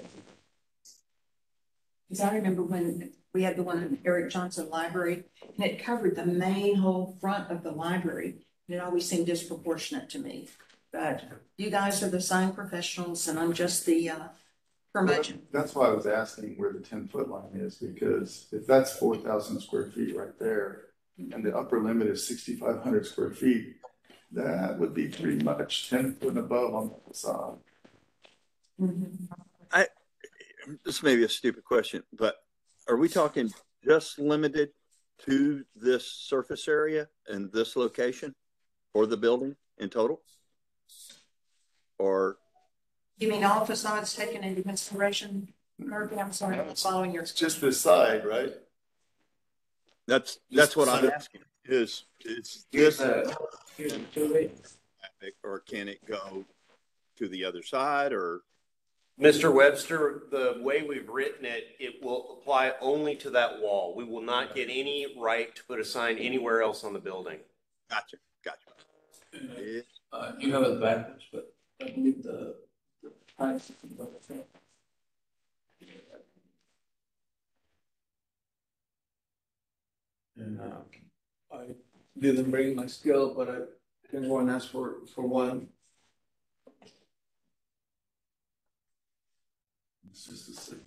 Because I remember when we had the one in Eric Johnson Library, and it covered the main whole front of the library. It always seemed disproportionate to me. But you guys are the sign professionals, and I'm just the curmudgeon. That's why I was asking where the 10-foot line is, because if that's 4,000 square feet right there, and the upper limit is 6,500 square feet, that would be pretty much 10 foot and above on the facade. This may be a stupid question, but are we talking just limited to this surface area and this location for the building in total? Or you mean all facades taken into consideration? Kirby, I'm sorry, I'm following your. It's just this side, right? that's what I'm asking. Is this Or can it go to the other side or? Mr. Webster, the way we've written it, it will apply only to that wall. We will not get any right to put a sign anywhere else on the building. Gotcha. You have it backwards, but I believe the price. And I didn't bring my scale, but I can go and ask for one. It's just a six.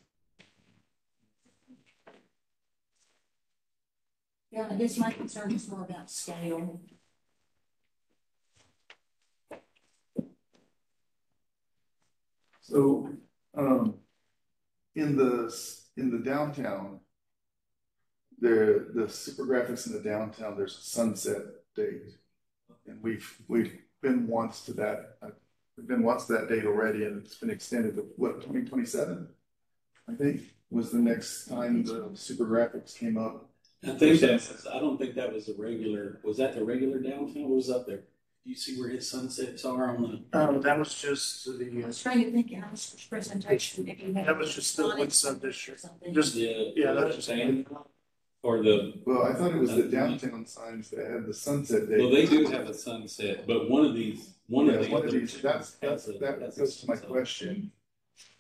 Yeah, I guess my concern is more about scale. So, in the downtown, the super graphics in the downtown, there's a sunset date. And we've been once to that, we've been once to that date already, and it's been extended to what, 2027? I think was the next time the super graphics came up. I don't think that was was that the regular downtown? What was up there? Do you see where his sunsets are on the? That was just I was trying to think in our presentation. If you had that was just the one sub-district. something. Just, Yeah, that was just. Or the. Well, I thought it was the downtown signs that had the sunset date. Well, they do have a sunset, but one of these, that goes to my question.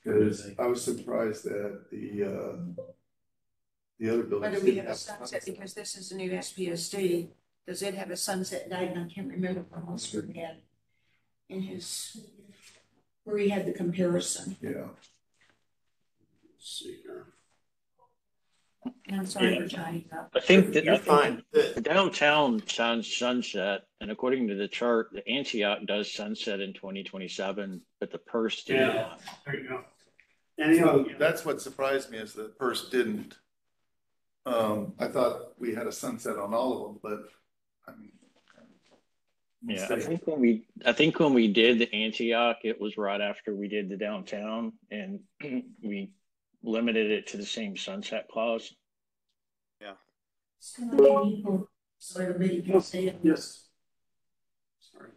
Because I was surprised that the other buildings. Whether we have a sunset, because this is a new SPSD, does it have a sunset date? And I can't remember what Oscar had in his, where he had the comparison. Yeah. Let's see here. And I'm sorry for tying up. I think that You're fine. the downtown sounds sunset, and according to the chart, the Antioch does sunset in 2027, but the Purse did Yeah. not. There you go. So that's what surprised me is that Purse didn't. I thought we had a sunset on all of them, but I mean. Yeah, I think when we did the Antioch, it was right after we did the downtown, and we limited it to the same sunset clause. Yeah. So everybody can see it. Yes. Sorry.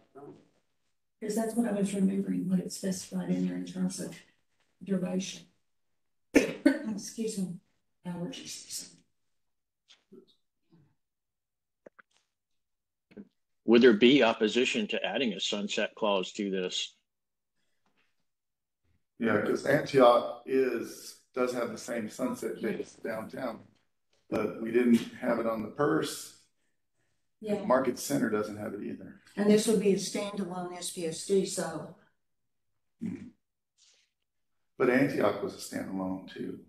Because that's what I was remembering, what it specified in there in terms of duration. Excuse me, allergies. Would there be opposition to adding a sunset clause to this? Yeah, because Antioch does have the same sunset date as downtown, but we didn't have it on the Purse. Yeah. Market Center doesn't have it either. And this would be a standalone SPSD, so. But Antioch was a standalone too.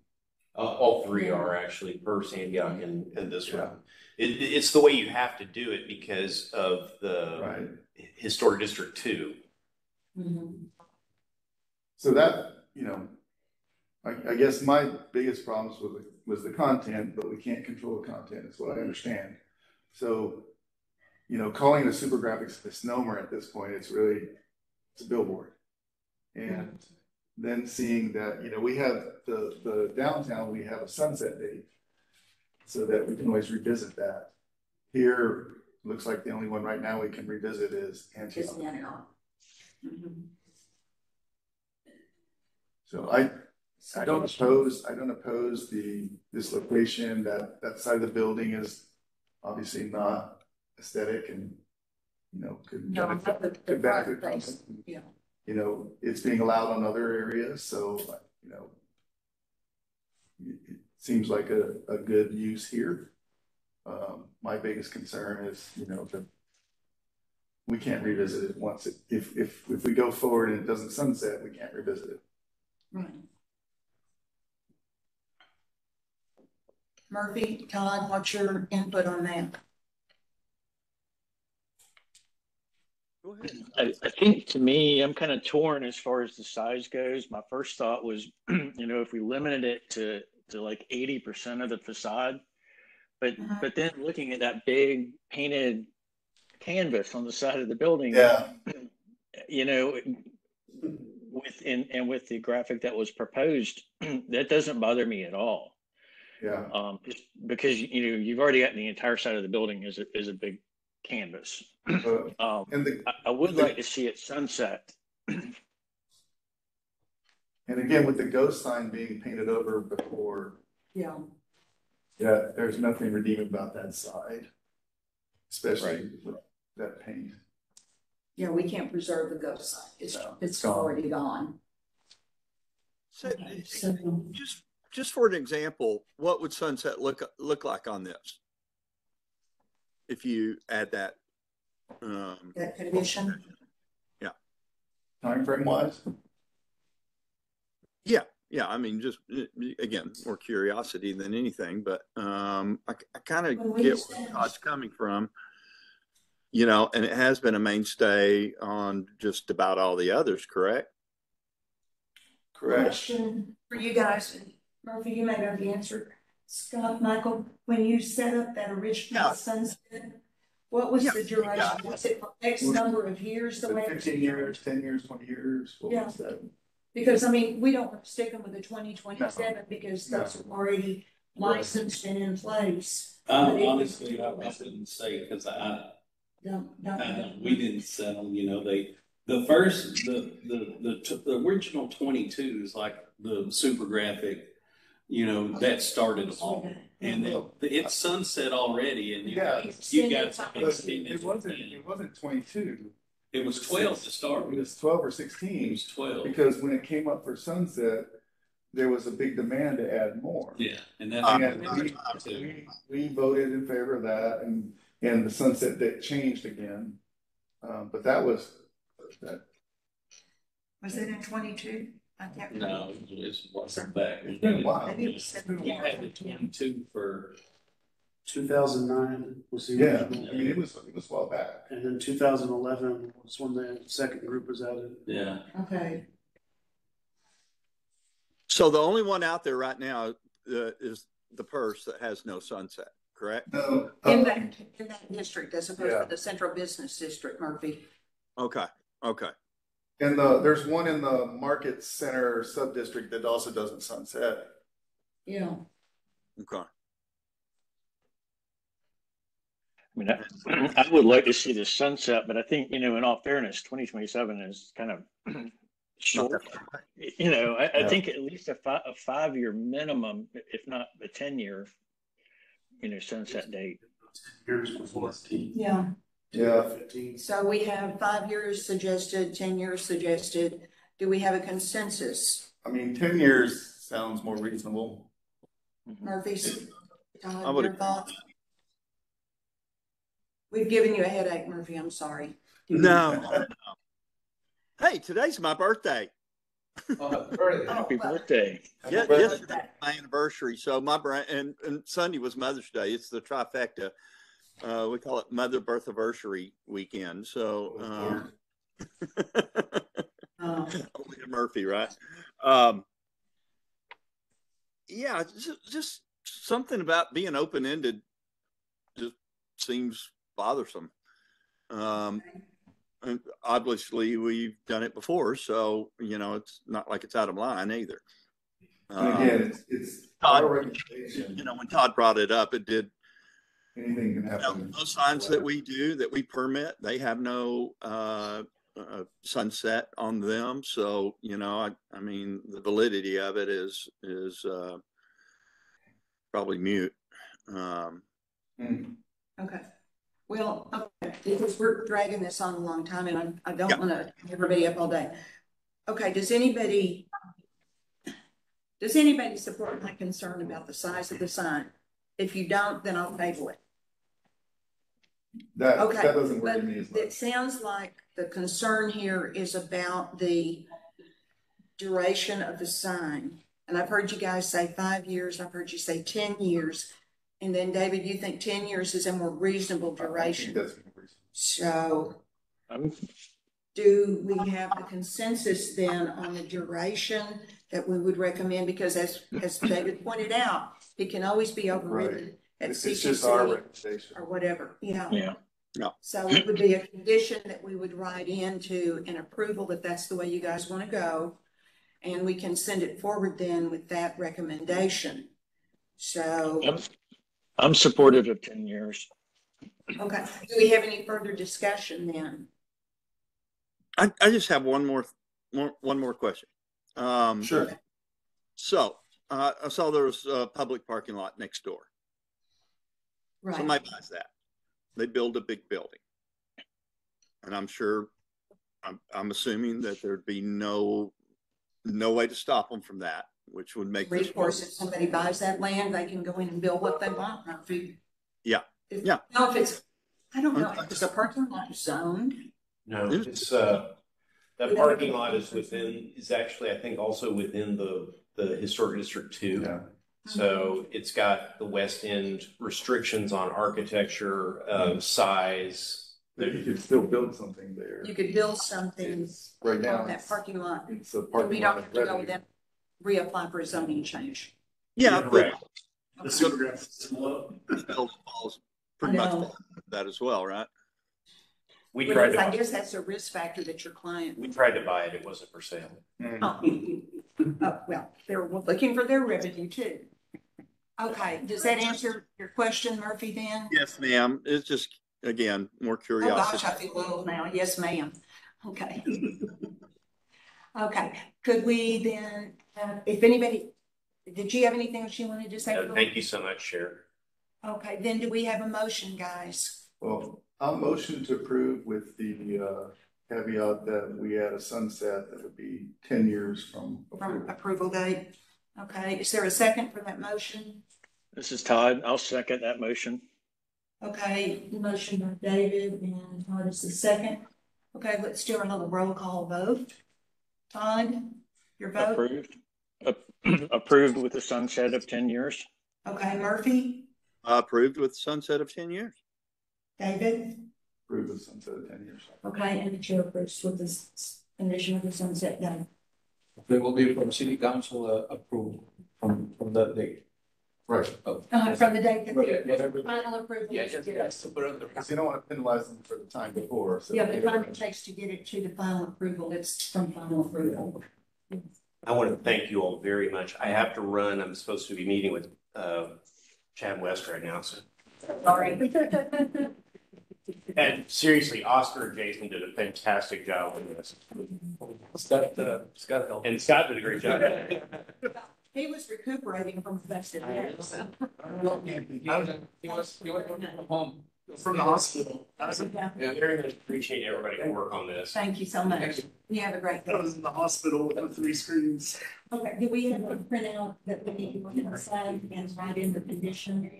All three are actually Purse, Antioch, and this one. It's the way you have to do it because of the Historic District 2. Mm-hmm. So that, I guess my biggest problems was the content, but we can't control the content is what I understand. So, calling the super graphics a misnomer at this point, it's a billboard. And then seeing that, we have the downtown, we have a sunset date so that we can always revisit that. Here, looks like the only one right now we can revisit is Antioch. So I don't oppose this location. That side of the building is obviously not aesthetic and could benefit from it. It's being allowed on other areas, so it seems like a good use here. My biggest concern is that we can't revisit it once if we go forward and it doesn't sunset, we can't revisit it. Right. Murphy, Todd, what's your input on that? Go ahead. I think to me, I'm kind of torn as far as the size goes. My first thought was, if we limited it to like 80% of the facade, but then looking at that big painted canvas on the side of the building, with the graphic that was proposed, that doesn't bother me at all. Yeah. Just because you've already got the entire side of the building is a big canvas. And I would like to see it sunset. and again, with the ghost sign being painted over before, Yeah. yeah, there's nothing redeeming about that side, especially with that paint. Yeah, we can't preserve the ghost sign. It's gone. already gone. So, Okay, so just for an example, what would sunset look like on this? If you add that, that condition. yeah, Time frame wise, yeah. I mean, just again, more curiosity than anything, but I kind of get where Todd's coming from. You know, and it has been a mainstay on just about all the others, correct? correct. Question for you guys, Murphy, you may know the answer. Scott, Michael, when you set up that original sunset, what was the duration? Yeah. Was it for X number of years? The way 15 years, 10 years, 20 years. What was that? Because I mean, we don't want to stick them with the 2027 because those are already licensed and in place. Honestly, I wouldn't say, because we didn't set them, you know, the original 22 is like the super graphic, you know, that started all. And it's sunset already, and you got extended. It wasn't 22. It was 12 to start It with. was 12 or 16. It was 12. Because when it came up for sunset, there was a big demand to add more. Yeah, and we voted in favor of that, and the sunset date changed again. But that was that. Was it in 22? I can't no, it wasn't back. It's been a while. Maybe it was 17. You had the 22 for 2009 was the Yeah, original. I mean it was a while back. And then 2011 was when the second group was added. yeah. Okay. So the only one out there right now is the purse that has no sunset, correct? No, In that district, as opposed Yeah. to the central business district, Murphy. Okay. and there's one in the Market Center sub-district that also doesn't sunset. Yeah. Okay. I mean, I would like to see the sunset, but I think, you know, in all fairness, 2027 is kind of short. You know, I think at least a 5-year minimum, if not a 10-year, you know, sunset date. 10 years before. Yeah. Yeah. 15. So we have 5 years suggested, 10 years suggested. Do we have a consensus? I mean, 10 years sounds more reasonable. Murphy's, I would your agree. thoughts? We've given you a headache, Murphy. I'm sorry. No. Hey, today's my birthday. Happy birthday. Yeah, Happy yesterday birthday. was my anniversary. So my and Sunday was Mother's Day. It's the trifecta. We call it Mother Birthiversary weekend. So only to Murphy, right? Yeah, just something about being open-ended just seems bothersome. And obviously we've done it before, so you know it's not like it's out of line either. And again, it's Todd, our recommendation. you know, when Todd brought it up, it did. Anything can You know, happen. those signs that we permit, they have no sunset on them. So you know, I mean, the validity of it is probably mute. Okay. Well, okay, because we're dragging this on a long time and I don't want to keep everybody up all day. Okay, does anybody support my concern about the size of the sign? If you don't, then I'll table it. That Okay, doesn't work but to me as it much. sounds like the concern here is about the duration of the sign. And I've heard you guys say 5 years. I've heard you say 10 years. And then David, you think 10 years is a more reasonable duration. I think that's more reasonable. So do we have a consensus then on the duration that we would recommend? Because as David pointed out, it can always be overridden at It's just our CCC recommendation. or whatever. Yeah. So it would be a condition that we would write into an approval if that's the way you guys want to go. And we can send it forward then with that recommendation. So I'm supportive of 10 years. Okay, do we have any further discussion then? I just have one more question. Sure. So I saw there was a public parking lot next door. Right. Somebody buys that. They build a big building. And I'm sure, I'm assuming that there'd be no way to stop them from that, which would make this. Of course, if somebody buys that land, they can go in and build what they want. Yeah. Yeah. No, if it's, I don't know, if it's a parking lot zoned. No, it's, that parking lot is actually, I think, also within the Historic District 2. Yeah. So it's got the West End restrictions on architecture, size. You could still build something there. You could build something Right now, on that parking lot. it's a And parking we lot. don't have to go then reapply for a zoning change. Yeah. Correct. The supergraph system falls pretty much that as well, right? We tried I to, guess that's a risk factor that your client. we tried to buy it. It wasn't for sale. Oh, well, they're looking for their revenue too. Okay, does that answer your question, Murphy, then? Yes, ma'am. It's just, again, more Oh, curiosity. gosh, I feel old now. Yes, ma'am. Okay. Okay, could we then, if anybody, did you have anything else you wanted to say? Thank you so much, Sharon. Okay, then do we have a motion, guys? Well, I'll motion to approve with the caveat that we add a sunset that would be 10 years from Approval date. Okay, is there a second for that motion? This is Todd. I'll second that motion. Okay, motion by David and Todd is the second. Okay, let's do a little roll call vote. Todd, your vote? Approved. Approved with a sunset of 10 years. Okay, Murphy? Approved with sunset of 10 years. David? approve the sunset of 10 years. Okay, and the chair approves with this condition of the sunset date. It will be from city council approval from that date. Right. From the date that Right, yeah. the final approval. Yeah, is just due. has to put on the. Because you don't want to penalize them for the time before. So Yeah, the time it takes to get it to the final approval, it's from final approval. I want to thank you all very much. I have to run. I'm supposed to be meeting with Chad West right now. So, Sorry. and seriously, Oscar and Jason did a fantastic job with this. Scott helped. And Scott did a great job. He was recuperating from vested days. He was from home. From the hospital. Yeah. Yeah, very much appreciate everybody who work on this. Thank you so much. You have a great I day. was in the hospital with the 3 screens. Okay, do we have a printout that we need to look inside and write in the condition?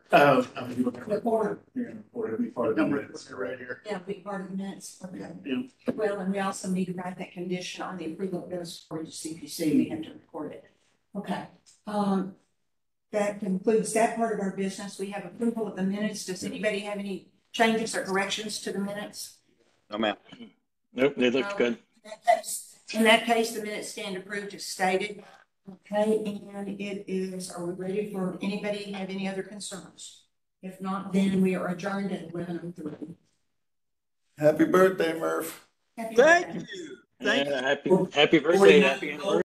The board. It'll be part of the minutes right here. Yeah, big part of the minutes. Okay. Yeah. Well, and we also need to write that condition on the approval of those for the CPC. We have to record it. Okay. That concludes that part of our business. We have approval of the minutes. Does anybody have any changes or corrections to the minutes? No, ma'am. Nope, they looked good. In that case, the minutes stand approved as stated. Okay, and it is, are we ready for anybody have any other concerns? If not, then we are adjourned at 11:03. Happy birthday, Murph. Happy Thank birthday. you. Thank you. Happy birthday. Happy anniversary.